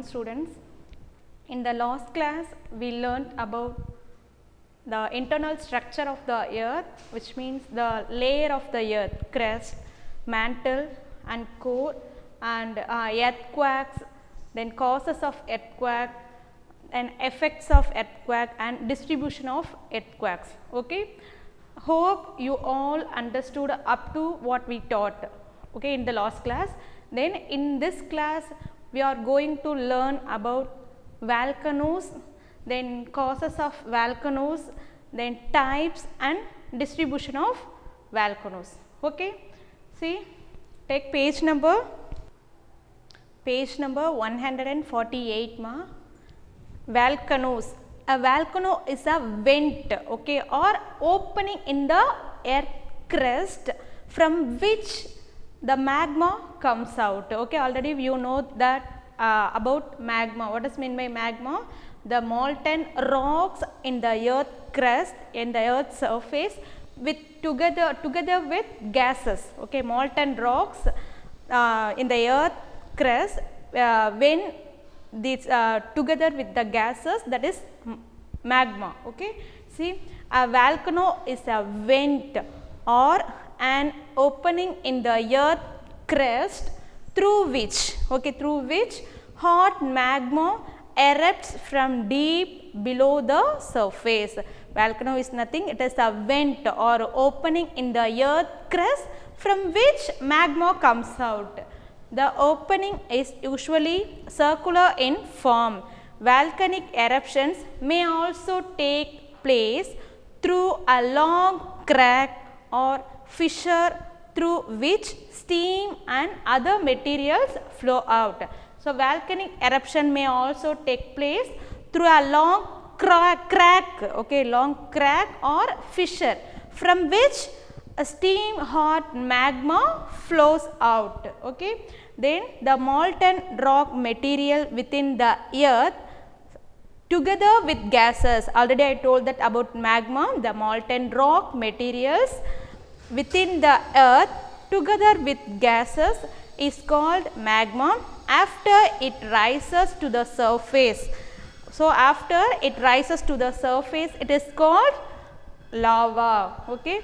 students. In the last class we learnt about the internal structure of the earth, which means the layer of the earth, crust, mantle and core, and earthquakes, then causes of earthquake and effects of earthquake and distribution of earthquakes. Okay. Hope you all understood up to what we taught, okay, in the last class. Then in this class we are going to learn about volcanoes, then causes of volcanoes, then types and distribution of volcanoes. Okay. See, take page number 148 ma. Volcanoes. A volcano is a vent, okay, or opening in the earth crust from which the magma comes out. Okay, already you know that about magma. What does mean by magma? The molten rocks in the earth crust, in the earth surface, with together with gases. Okay, molten rocks in the earth crust, when these together with the gases, that is magma. Okay. See, a volcano is a vent or an opening in the earth crust through which, okay, through which hot magma erupts from deep below the surface. Volcano is nothing, it is a vent or opening in the earth crust from which magma comes out. The opening is usually circular in form. Volcanic eruptions may also take place through a long crack or fissure through which steam and other materials flow out. So, volcanic eruption may also take place through a long crack, okay, long crack or fissure from which a steam hot magma flows out. Okay. Then the molten rock material within the earth together with gases, already I told that about magma, the molten rock materials within the earth together with gases is called magma after it rises to the surface. So, after it rises to the surface, it is called lava. Okay.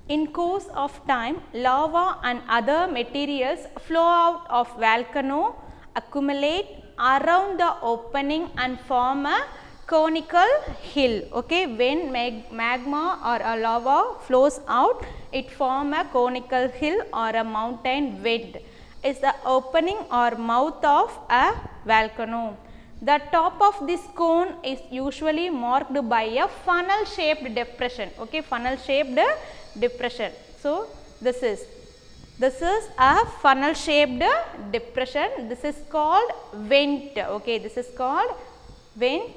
In course of time, lava and other materials flow out of volcano, accumulate around the opening and form a conical hill. Okay. When magma or a lava flows out, it forms a conical hill or a mountain vent. Is the opening or mouth of a volcano. The top of this cone is usually marked by a funnel shaped depression. Okay, funnel shaped depression. So, this is a funnel shaped depression. This is called vent. Okay, this is called vent.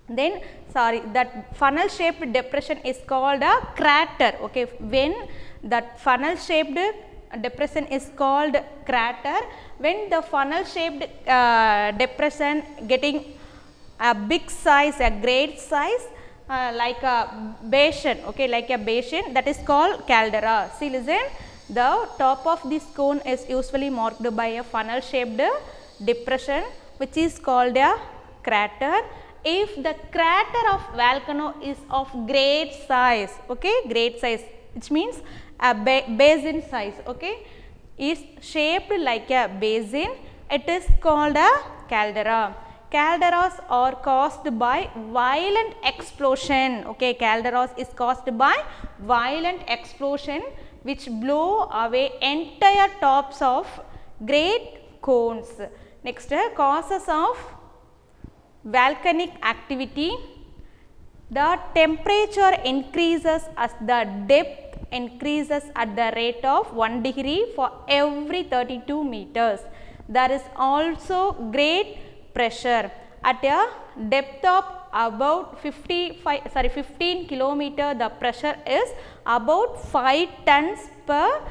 Then that funnel shaped depression is called a crater. Okay, when that funnel shaped depression is called crater, when the funnel shaped depression getting a big size, a great size, like a basin, okay, like a basin, that is called caldera. See, listen, the top of this cone is usually marked by a funnel shaped depression, which is called a crater. If the crater of volcano is of great size, okay, great size, which means a basin size, okay, is shaped like a basin, it is called a caldera. Calderas are caused by violent explosion. Okay, calderas is caused by violent explosion which blow away entire tops of great cones. Next, causes of volcanic activity. The temperature increases as the depth increases at the rate of 1 degree for every 32 meters. There is also great pressure at a depth of about 15 kilometer. The pressure is about 5 tons per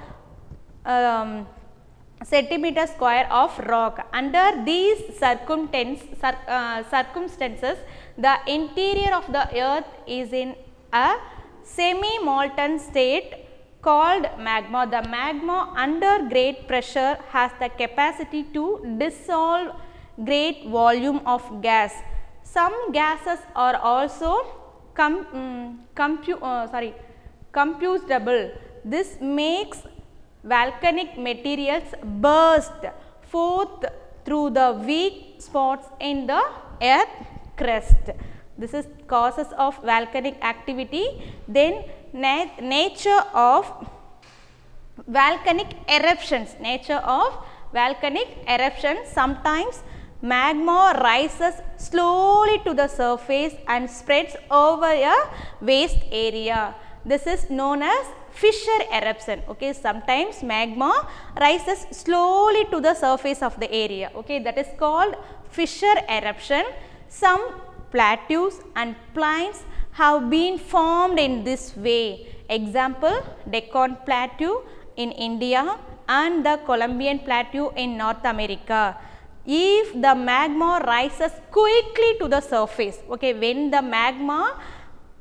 centimeter square of rock. Under these circumstances, the interior of the earth is in a semi molten state called magma. The magma under great pressure has the capacity to dissolve great volume of gas. Some gases are also combustible. This makes volcanic materials burst forth through the weak spots in the earth crust. This is causes of volcanic activity. Then nature of volcanic eruptions. Nature of volcanic eruptions. Sometimes magma rises slowly to the surface and spreads over a vast area. This is known as fissure eruption. Okay, sometimes magma rises slowly to the surface of the area. Okay, that is called fissure eruption. Some plateaus and plains have been formed in this way. Example, Deccan Plateau in India and the Columbian Plateau in North America. If the magma rises quickly to the surface, okay, when the magma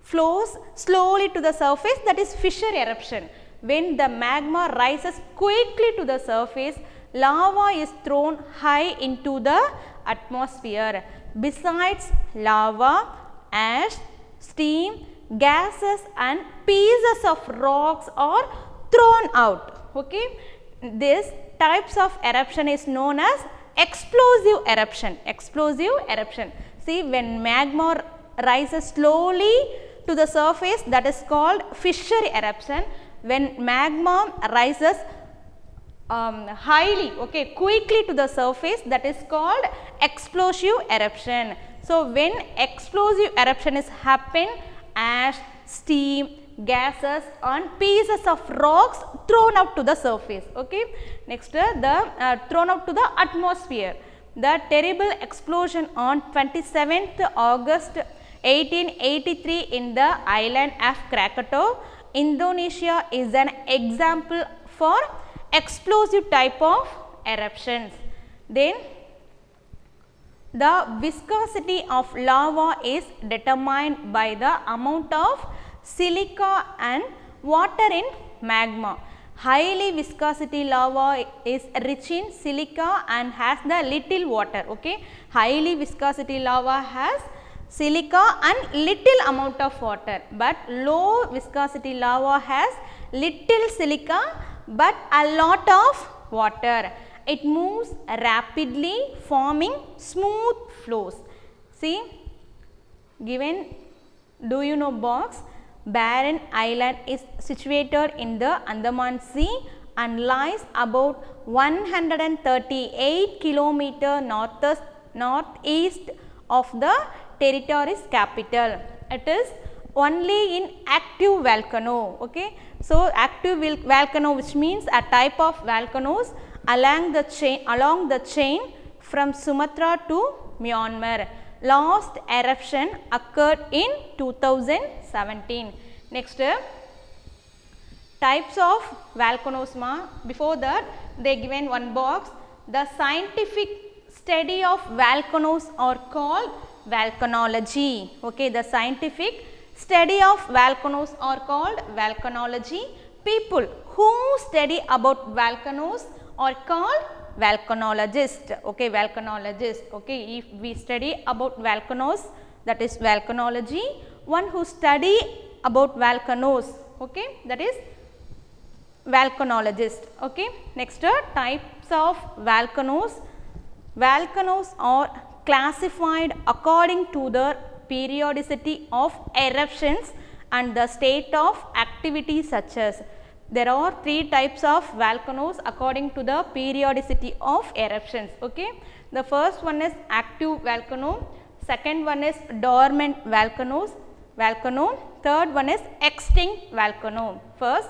flows slowly to the surface, that is fissure eruption. When the magma rises quickly to the surface, lava is thrown high into the atmosphere. Besides lava, ash, steam, gases and pieces of rocks are thrown out. Okay, this types of eruption is known as explosive eruption. Explosive eruption. See, when magma rises slowly to the surface, that is called fissure eruption. When magma rises highly, okay, quickly to the surface, that is called explosive eruption. So, when explosive eruption is happen, ash, steam, gases and pieces of rocks thrown out to the surface. Okay. Next, the thrown out to the atmosphere. The terrible explosion on 27th August 1883 in the island of Krakatau, Indonesia is an example for explosive type of eruptions. Then the viscosity of lava is determined by the amount of silica and water in magma. Highly viscosity lava is rich in silica and has the little water. Okay, highly viscosity lava has silica and little amount of water, but low viscosity lava has little silica but a lot of water. It moves rapidly, forming smooth flows. See, given, do you know box? Barren Island is situated in the Andaman Sea and lies about 138 km northeast of the territory's capital. It is only in active volcano. Okay, so active volcano, which means a type of volcanoes along the chain from Sumatra to Myanmar. Last eruption occurred in 2017. Next, types of volcanoes. Before that, they given one box. The scientific study of volcanoes are called volcanology. Okay, the scientific study of volcanoes are called volcanology. People who study about volcanoes are called volcanologists. Okay, volcanologists. Okay, if we study about volcanoes, that is volcanology. One who study about volcanoes, okay, that is volcanologist. Okay. Next, types of volcanoes. Volcanoes are classified according to the periodicity of eruptions and the state of activity, such as there are three types of volcanoes according to the periodicity of eruptions. Okay. The first one is active volcano, second one is dormant volcano, third one is extinct volcano. First,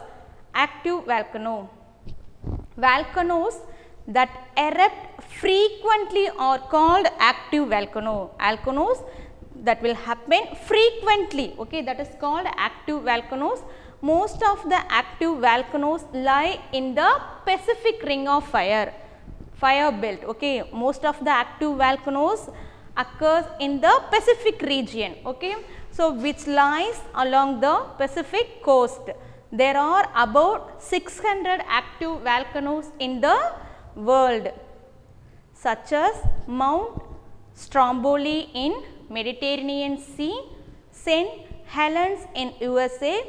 active volcano. Volcanoes that erupt frequently are called active volcano. Volcanoes that will happen frequently, okay, that is called active volcanoes. Most of the active volcanoes lie in the Pacific Ring of Fire belt. Okay, most of the active volcanoes occurs in the Pacific region. Okay, so which lies along the Pacific coast. There are about 600 active volcanoes in the world, such as Mount Stromboli in Mediterranean Sea, St. Helens in USA,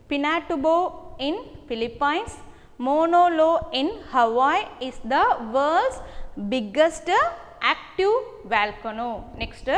Pinatubo in Philippines, Mauna Loa in Hawaii is the world's biggest active volcano. Next,